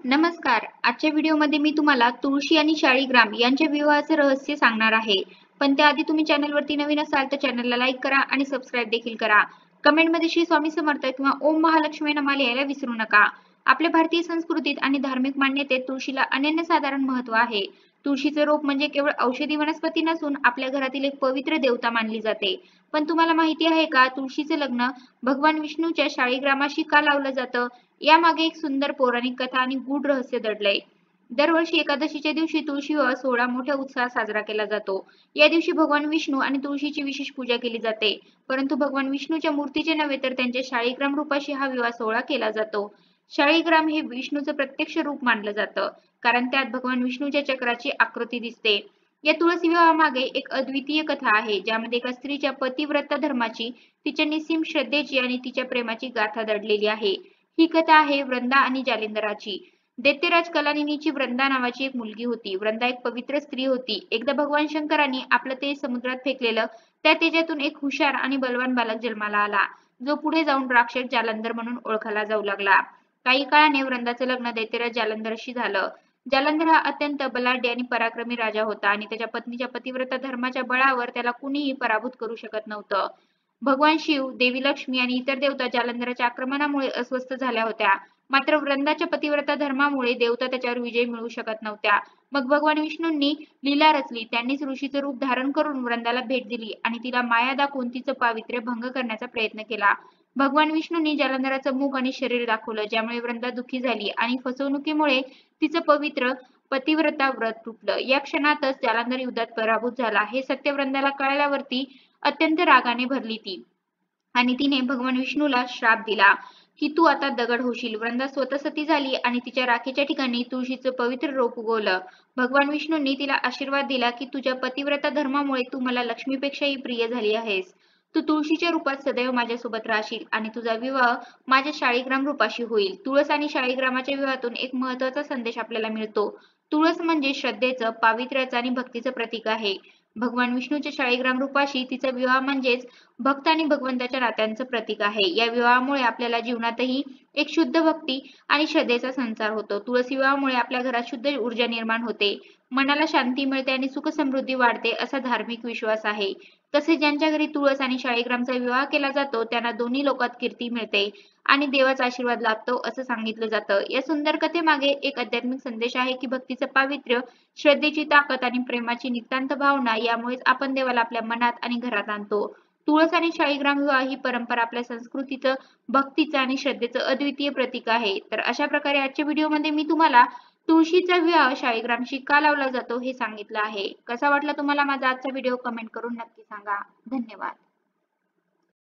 नमस्कार. आजच्या व्हिडिओमध्ये मी तुम्हाला तुळशी आणि शाळीग्राम यांच्या विवाहाचे रहस्य सांगणार आहे. पण त्याआधी तुम्ही चॅनलवरती नवीन असाल तर चॅनलला लाईक करा आणि सबस्क्राईब देखील करा. कमेंटमध्ये श्री स्वामी समर्थ किंवा ओम महालक्ष्मी नमः लिहायला विसरू नका. आपल्या भारतीय संस्कृतीत आणि धार्मिक मान्यतेत तुळशीला अनन्यसाधारण महत्त्व आहे. तुळशीचे रोप म्हणजे केवळ औषधी वनस्पती नसून आपल्या घरातील एक पवित्र देवता मानली जाते. पण तुम्हाला माहिती आहे का, तुळशीचे लग्न भगवान विष्णूच्या शाळीग्रामाशी का लावलं जातं? यामागे एक सुंदर पौराणिक कथा आणि गूढ रहस्य दडलंय. दरवर्षी एकादशीच्या दिवशी तुळशी विवाह सोहळा मोठ्या उत्साहात साजरा केला जातो. या दिवशी भगवान विष्णू आणि तुळशीची विशेष पूजा केली जाते. परंतु भगवान विष्णूच्या मूर्तीचे नव्हे तर त्यांच्या शाळीग्राम रूपाशी हा विवाह सोहळा केला जातो. शाळीग्राम हे विष्णूचं प्रत्यक्ष रूप मानलं जातं, कारण त्यात भगवान विष्णूच्या चक्राची आकृती दिसते. या तुळशी विवाहामागे एक अद्वितीय कथा आहे, ज्यामध्ये एका स्त्रीच्या पतिव्रता धर्माची, तिच्या निस्सीम श्रद्धेची आणि तिच्या प्रेमाची गाथा दडलेली आहे. ही कथा आहे वृंदा आणि जालिंदराची. दैत्यराज कलानिनीची वृंदा नावाची एक मुलगी होती. वृंदा एक पवित्र स्त्री होती. एकदा भगवान शंकरांनी आपलं तेज समुद्रात फेकलेलं, त्या तेजातून एक हुशार आणि बलवान बालक जन्माला आला, जो पुढे जाऊन राक्षस जालंधर म्हणून ओळखला जाऊ लागला. काही काळाने वृंदाचं लग्न दैत्यराज जालंधरशी झालं. जालंधर हा अत्यंत बलाढ्य आणि पराक्रमी राजा होता आणि त्याच्या पत्नीच्या पतिव्रता धर्माच्या बळावर त्याला कुणीही पराभूत करू शकत नव्हतं. भगवान शिव, देवी लक्ष्मी आणि इतर देवता जालंधराच्या आक्रमणामुळे अस्वस्थ झाल्या होत्या. मात्र वृंदाच्या पतिव्रता धर्मामुळे देवता त्याच्यावर विजय मिळवू शकत नव्हत्या. मग भगवान विष्णूंनी लीला रचली. त्यांनीच ऋषीचं रूप धारण करून वृंदाला भेट दिली आणि तिला माया दाखवून तिचं पावित्र्य भंग करण्याचा प्रयत्न केला. भगवान विष्णूंनी जालंधराचं मुख आणि शरीर दाखवलं, ज्यामुळे वृंदा दुःखी झाली आणि फसवणुकीमुळे तिचं पवित्र पतिव्रता व्रत तुटलं. या क्षणातच जालंधर युद्धात पराभूत झाला. हे सत्य वृंदाला कळल्यावरती अत्यंत रागाने भरली ती आणि तिने भगवान विष्णूला श्राप दिला की तू आता दगड होशील. वृंदा स्वतः सती झाली आणि तिच्या राखेच्या ठिकाणी तुळशीचं पवित्र रोप उगवलं. भगवान विष्णूंनी तिला आशीर्वाद दिला की तुझ्या पतिव्रता धर्मामुळे तू मला लक्ष्मीपेक्षाही प्रिय झाली आहेस. तू तुळशीच्या रूपात सदैव माझ्यासोबत राहशील आणि तुझा विवाह माझ्या शाळीग्राम रूपाशी होईल. तुळस आणि शाळीग्रामाच्या विवाहातून एक महत्त्वाचा संदेश आपल्याला मिळतो. तुळस म्हणजे श्रद्धेचं, पावित्र्याचं आणि भक्तीचं प्रतीक आहे. भगवान विष्णूच्या शाळीग्राम रूपाशी तिचा विवाह म्हणजेच भक्त आणि भगवंताच्या नात्यांचं प्रतीक आहे. या विवाहामुळे आपल्याला जीवनातही एक शुद्ध भक्ती आणि श्रद्धेचा संचार होतो. तुळशी विवाहामुळे आपल्या घरात शुद्ध ऊर्जा निर्माण होते, मनाला शांती मिळते आणि सुख समृद्धी वाढते, असा धार्मिक विश्वास आहे. तसेच ज्यांच्या घरी तुळस आणि शाळीग्रामचा विवाह केला जातो त्यांना दोन्ही लोकात कीर्ती मिळते आणि देवाचा आशीर्वाद लाभतो, असं सांगितलं जातं. या सुंदर कथेमागे एक आध्यात्मिक संदेश आहे की भक्तीचं पावित्र्य, श्रद्धेची ताकद आणि प्रेमाची नितांत भावना यामुळेच आपण देवाला आपल्या मनात आणि घरात आणतो. तुळस आणि शाळीग्राम विवाह ही परंपरा आपल्या संस्कृतीचं, भक्तीचं आणि श्रद्धेचं अद्वितीय प्रतीक आहे. तर अशा प्रकारे आजच्या व्हिडिओमध्ये मी तुम्हाला तुळशीचा विवाह शाळीग्रामशी का लावला जातो हे सांगितलं आहे. कसा वाटला तुम्हाला माझा आजचा व्हिडिओ? कमेंट करून नक्की सांगा. धन्यवाद.